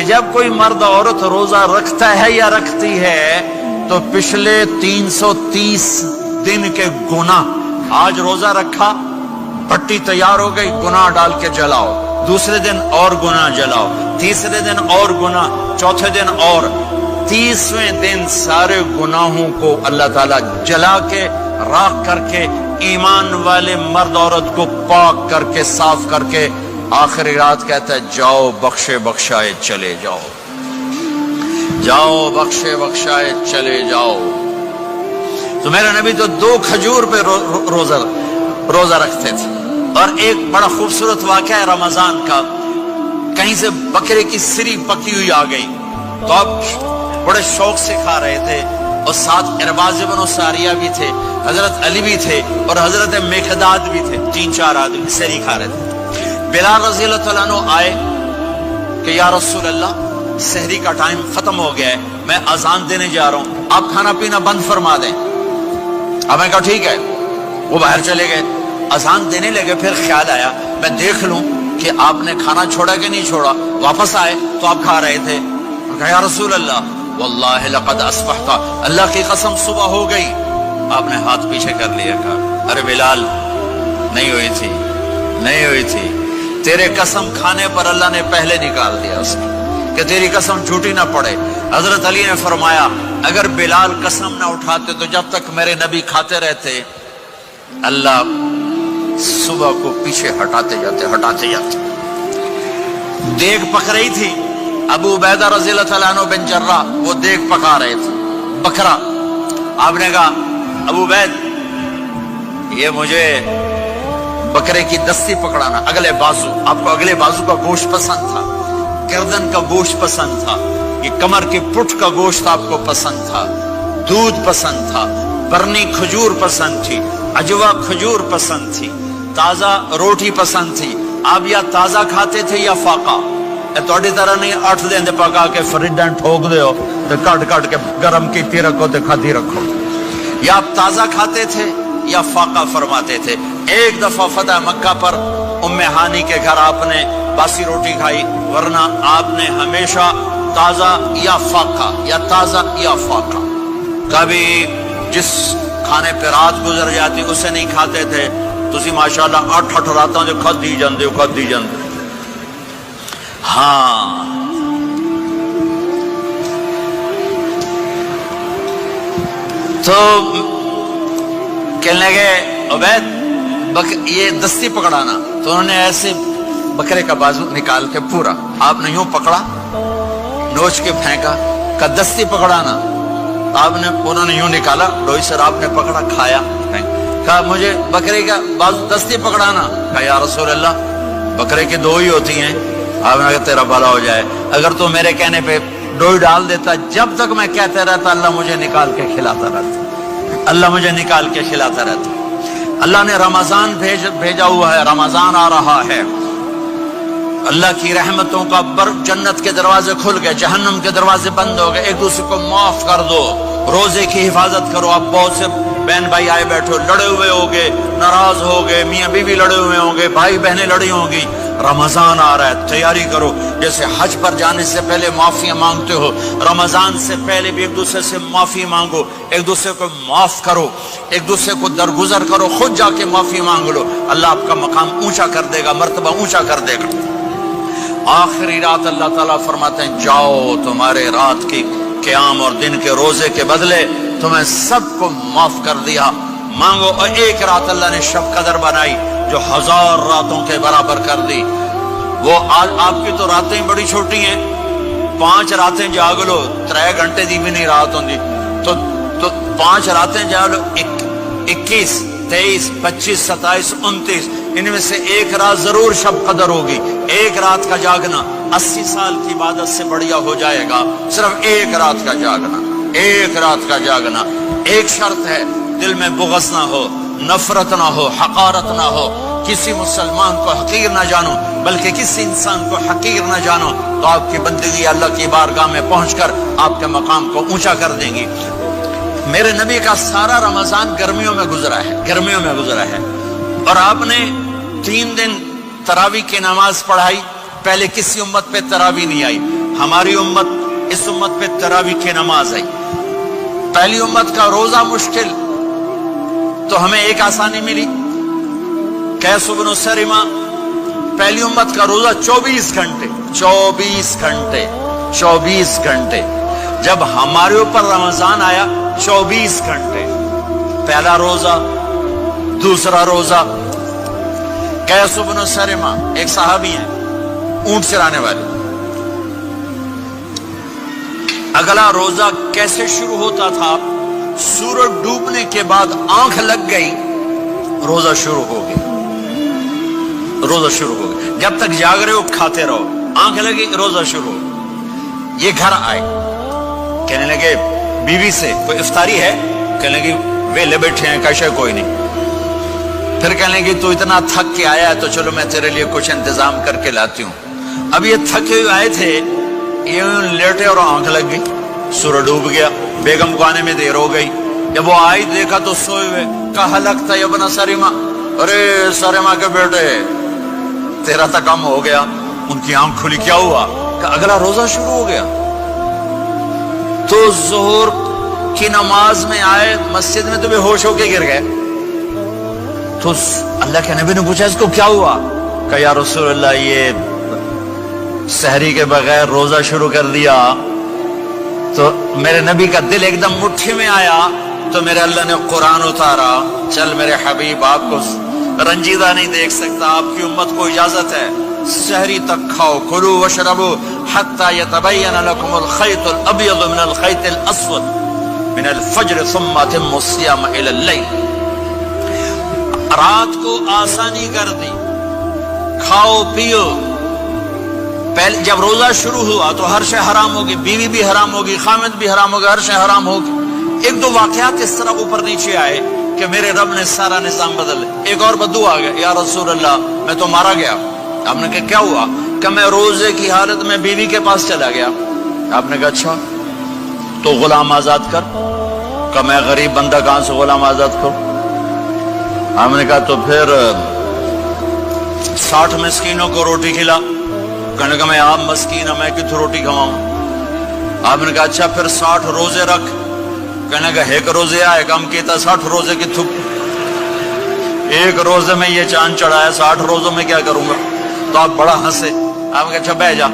جب کوئی مرد عورت روزہ رکھتا ہے یا رکھتی ہے تو پچھلے 330 دن کے گناہ، آج روزہ رکھا، پٹی تیار ہو گئی، گناہ ڈال کے جلاؤ، دوسرے دن اور گناہ جلاؤ، تیسرے دن اور گناہ، چوتھے دن اور، 30ویں دن سارے گناہوں کو اللہ تعالیٰ جلا کے راکھ کر کے ایمان والے مرد عورت کو پاک کر کے صاف کر کے آخری رات کہتا ہے جاؤ بخشے بخشائے چلے جاؤ، جاؤ بخشے بخشائے چلے جاؤ۔ تو میرا نبی تو 2 کھجور پہ روزہ رکھتے تھے۔ اور ایک بڑا خوبصورت واقعہ ہے رمضان کا، کہیں سے بکرے کی سری پکی ہوئی آ گئی تو آپ بڑے شوق سے کھا رہے تھے، اور ساتھ ارباز بن ساریہ بھی تھے، حضرت علی بھی تھے اور حضرت مقداد بھی تھے، 3-4 آدمی سری کھا رہے تھے۔ بلال رضی اللہ عنہ آئے کہ یا رسول اللہ سحری کا ٹائم ختم ہو گیا ہے، میں اذان دینے جا رہا ہوں، آپ کھانا پینا بند فرما دیں۔ اب میں کہا ٹھیک ہے، وہ باہر چلے گئے، اذان دینے لگے، پھر خیال آیا میں دیکھ لوں کہ آپ نے کھانا چھوڑا کہ نہیں چھوڑا، واپس آئے تو آپ کھا رہے تھے۔ کہا یا رسول اللہ واللہ لقد اصبحت، اللہ کی قسم صبح ہو گئی۔ آپ نے ہاتھ پیچھے کر لیا، کہا ارے بلال نہیں ہوئی تھی، نہیں ہوئی تھی، تیرے قسم کھانے پر اللہ نے پہلے نکال دیا اس کی کہ تیری قسم جھوٹی نہ پڑے۔ حضرت علی نے فرمایا اگر بلال قسم نہ اٹھاتے تو جب تک میرے نبی کھاتے رہتے اللہ صبح کو پیچھے ہٹاتے جاتے۔ دیگ پک رہی تھی، ابو عبیدہ رضی اللہ تعالیٰ عنہ بن جرہ وہ دیگ پکا رہے تھے، بکرا۔ آپ نے کہا ابو عبید یہ مجھے بکرے کی دستی پکڑانا، اگلے بازو، آپ کو اگلے بازو کا گوشت پسند تھا، گردن کا گوشت پسند تھا، یہ کمر کی پٹھ کا گوشت آپ کو پسند تھا، دودھ پسند تھا، برنی کھجور پسند تھی، عجوا کھجور پسند تھی، تازہ روٹی پسند تھی۔ آپ یا تازہ کھاتے تھے یا فاقہ، توڑی طرح نہیں 8 دن پکا کے فریڈن ٹھوک دے ہو تو کٹ کے گرم کی رکھو تو کھاتی رکھو، یا آپ تازہ کھاتے تھے یا فاقہ فرماتے تھے۔ ایک دفعہ فتح مکہ پر ام ہانی کے گھر آپ نے باسی روٹی کھائی، ورنہ آپ نے ہمیشہ تازہ یا فاقہ یا تازہ یا فاقہ، کبھی جس کھانے پہ رات گزر جاتی اسے نہیں کھاتے تھے۔ تسی ماشاءاللہ 8 راتوں جو کھدی جاندے۔ ہاں تو کہنے لگے عبید یہ دستی پکڑانا، تو انہوں نے ایسے بکرے کا بازو نکال کے پورا آپ نے یوں پکڑا، نوچ کے پھینکا، کہ دستی پکڑانا، آپ نے انہوں نے یوں نکالا، ڈوئی سر آپ نے پکڑا، کھایا، کہا مجھے بکرے کا بازو دستی پکڑانا۔ کہا یا رسول اللہ بکرے کی 2 ہی ہوتی ہیں۔ آپ نے کہا تیرا بھلا ہو جائے، اگر تو میرے کہنے پہ ڈوئی ڈال دیتا، جب تک میں کہتے رہتا اللہ مجھے نکال کے کھلاتا رہتا، اللہ مجھے نکال کے کھلاتا رہتا۔ اللہ نے رمضان بھیجا ہوا ہے، رمضان آ رہا ہے، اللہ کی رحمتوں کا جنت کے دروازے کھل گئے، جہنم کے دروازے بند ہو گئے، ایک دوسرے کو معاف کر دو، روزے کی حفاظت کرو۔ اب بہت سے بہن بھائی آئے بیٹھو، لڑے ہوئے ہوگے، ناراض ہوگے، میاں بیوی لڑے ہوئے ہوں گے، بھائی بہنیں لڑی ہوں گی، رمضان آ رہا ہے، تیاری کرو۔ جیسے حج پر جانے سے پہلے معافیاں مانگتے ہو، رمضان سے پہلے بھی ایک دوسرے سے معافی مانگو، ایک دوسرے کو معاف کرو، ایک دوسرے کو درگزر کرو، خود جا کے معافی مانگ لو، اللہ آپ کا مقام اونچا کر دے گا، مرتبہ اونچا کر دے گا۔ آخری رات اللہ تعالیٰ فرماتے ہیں جاؤ، تمہارے رات کی قیام اور دن کے روزے کے بدلے تمہیں سب کو معاف کر دیا، مانگو۔ اور ایک رات اللہ نے شب قدر بنائی جو 1000 راتوں کے برابر کر دی۔ وہ آج آپ کی تو راتیں بڑی چھوٹی ہیں، 5 راتیں جاگ لو، 3 گھنٹے دی بھی نہیں رات ہوندی، تو 5 راتیں جاگ لو، 21 23 25 27 29، ان میں سے ایک رات ضرور شب قدر ہوگی۔ ایک رات کا جاگنا 80 سال کی عبادت سے بڑھیا ہو جائے گا، صرف ایک رات کا جاگنا، ایک رات کا جاگنا۔ ایک شرط ہے، دل میں بغض نہ ہو، نفرت نہ ہو، حقارت نہ ہو، کسی مسلمان کو حقیر نہ جانو، بلکہ کسی انسان کو حقیر نہ جانو، تو آپ کی بندگی اللہ کی بارگاہ میں پہنچ کر آپ کے مقام کو اونچا کر دیں گی۔ میرے نبی کا سارا رمضان گرمیوں میں گزرا ہے، گرمیوں میں گزرا ہے، اور آپ نے 3 دن تراویح کی نماز پڑھائی، پہلے کسی امت پہ تراویح نہیں آئی۔ ہماری امت اس امت پہ تراویح کی نماز آئی. پہلی امت کا روزہ مشکل تو ہمیں ایک آسانی ملی. قیس بن سرمہ پہلی امت کا روزہ 24 گھنٹے 24 گھنٹے. جب ہمارے اوپر رمضان آیا 24 گھنٹے. پہلا روزہ دوسرا روزہ. قیس بن سرمہ ایک صحابی ہیں اونٹ چرانے والے. اگلا روزہ کیسے شروع ہوتا تھا؟ سورج ڈوبنے کے بعد آنکھ لگ گئی روزہ شروع ہو گیا. جب تک جاگ رہے ہو کھاتے رہو. آنکھ لگی روزہ شروع ہو. یہ گھر آئے کہنے لگے بیوی سے کوئی افطاری ہے؟ کہنے لگے ویلے بیٹھے ہیں کیسے کوئی نہیں. پھر کہنے لگے تو اتنا تھک کے آیا ہے تو چلو میں تیرے لیے کچھ انتظام کر کے لاتی ہوں. اب یہ تھکے ہوئے آئے تھے, یہ لیٹے اور آنکھ لگ گئی. سورج ڈوب گیا. بیگم کو آنے میں دیر ہو گئی. جب وہ آئی دیکھا تو سوئے ہوئے. کہا لگتا ہے ابن سرمہ, ارے سرمہ کے بیٹے تیرا تو کم ہو گیا. ان کی آنکھ کھلی. کیا ہوا؟ کہ اگلا روزہ شروع ہو گیا. تو ظہر کی نماز میں آئے مسجد میں تو بے ہوش ہو کے گر گئے. تو اللہ کے نبی نے پوچھا اس کو کیا ہوا؟ کہ یا رسول اللہ یہ سحری کے بغیر روزہ شروع کر دیا. تو میرے نبی کا دل ایک دم مٹھی میں آیا. تو میرے اللہ نے قرآن اتارا. چل میرے حبیب, آپ کو رنجیدہ نہیں دیکھ سکتا, آپ کی امت کو اجازت ہے سحری تک کھاؤ. کلوا واشربوا حتی یتبین لکم الخیط الابیض من الخیط الاسود من الفجر ثم اتموا الصیام الی اللیل. رات کو آسانی کر دی, کھاؤ پیو. پہلے جب روزہ شروع ہوا تو ہر شے حرام ہوگی, بیوی بھی حرام ہوگی, خامد بھی حرام ہوگا, ہر شے حرام ہوگی. ایک دو واقعات اس طرح اوپر نیچے آئے کہ میرے رب نے سارا نظام بدل. ایک اور بدو آ گیا, یا رسول اللہ میں تو مارا گیا. آپ نے کہا کیا ہوا؟ کہ میں روزے کی حالت میں بیوی کے پاس چلا گیا. آپ نے کہا اچھا تو غلام آزاد کر. کہ میں غریب بندہ کہاں سے غلام آزاد کروں؟ آپ نے کہا تو پھر 60 مسکینوں کو روٹی کھلا. کہنے کہ میں آپ مسکین ہوں, میں کتوں روٹی کھواؤں؟ آپ نے کہا اچھا پھر 60 روزے رکھ. کہنے کہ ایک روزے آئے کم کیتا 60 روزے کی تھک. ایک روزے میں یہ چاند چڑھایا, 60 روزوں میں کیا کروں گا؟ تو آپ بڑا ہنسے. آپ نے کہا اچھا بہ جا.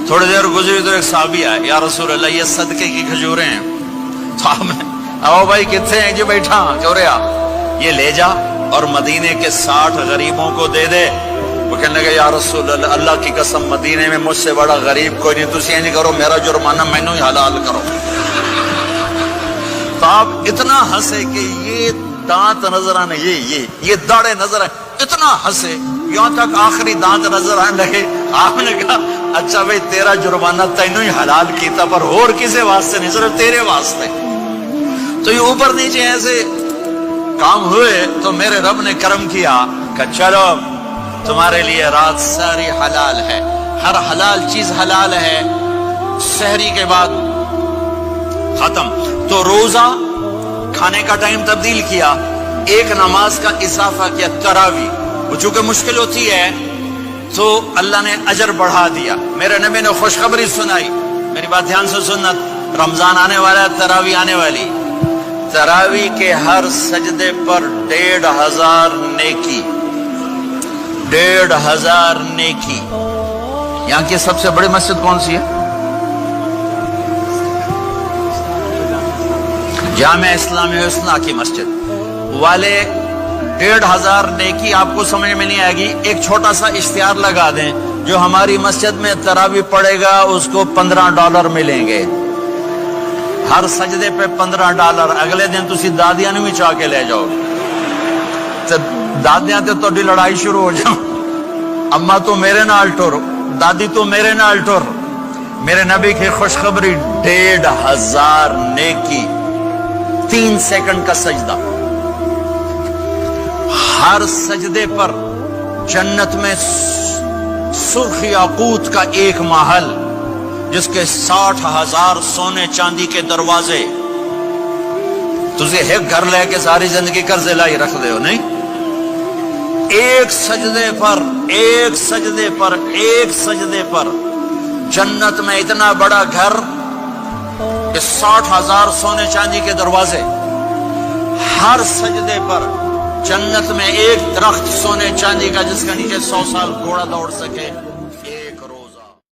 تھوڑی دیر گزری تو ایک صحابی آئے, یا رسول اللہ یہ صدقے کی کھجوریں ہیں. تو آپ نے آؤ بھائی کتنے ہیں؟ جی بیٹھا چوریا, یہ لے جا اور مدینے کے 60 غریبوں کو دے دے. وہ کہنے لگا یا رسول اللہ اللہ کی قسم مدینے میں مجھ سے بڑا غریب کوئی نہیں, تسی نہیں کرو, میرا جرمانہ میں ہی حلال کرو. تو آپ اتنا ہنسے کہ یہ دانت نظر آنے, یہ داڑے نظر آئے. اتنا ہنسے یہاں تک آخری دانت نظر آنے لگے. آپ نے کہا اچھا بھائی تیرا جرمانہ تینوں ہی حلال کیتا, پر اور کسی واسطے نہیں, صرف تیرے واسطے. تو یہ اوپر نیچے ایسے کام ہوئے تو میرے رب نے کرم کیا کہ چلو تمہارے لیے رات ساری حلال ہے, ہر حلال چیز حلال ہے. سحری کے بعد ختم. تو روزہ کھانے کا ٹائم تبدیل کیا, ایک نماز کا اضافہ کیا, تراویح. وہ چونکہ مشکل ہوتی ہے تو اللہ نے اجر بڑھا دیا. میرے نبی نے خوشخبری سنائی, میری بات دھیان سے سننا, رمضان آنے والا, تراویح آنے والی. تراویح کے ہر سجدے پر 1500 نیکی, 1500 نیکی. یہاں کی سب سے بڑی مسجد کون سی ہے؟ جامع اسلامی حسنہ کی مسجد والے. 1500 نیکی آپ کو سمجھ میں نہیں آئے گی. ایک چھوٹا سا اشتہار لگا دیں, جو ہماری مسجد میں تراویح پڑے گا اس کو $15 ملیں گے. ہر سجدے پہ $15. اگلے دن تسی دادیاں بھی چاہ کے لے جاؤ. دادیاں تے تو لڑائی شروع ہو جاؤ, اما تو میرے نال ٹر, دادی تو میرے نال ٹر. میرے نبی کی خوشخبری 1500 نیکی, 3 سیکنڈ کا سجدہ. ہر سجدے پر جنت میں سرخ یاقوت کا ایک محل, جس کے 60,000 سونے چاندی کے دروازے. تجھے ایک گھر لے کے ساری زندگی قرضے لائی رکھ دے ہو نہیں. ایک سجدے پر جنت میں اتنا بڑا گھر کہ 60,000 سونے چاندی کے دروازے، ہر سجدے پر جنت میں ایک درخت سونے چاندی کا جس کا نیچے 100 سال گھوڑا دوڑ سکے،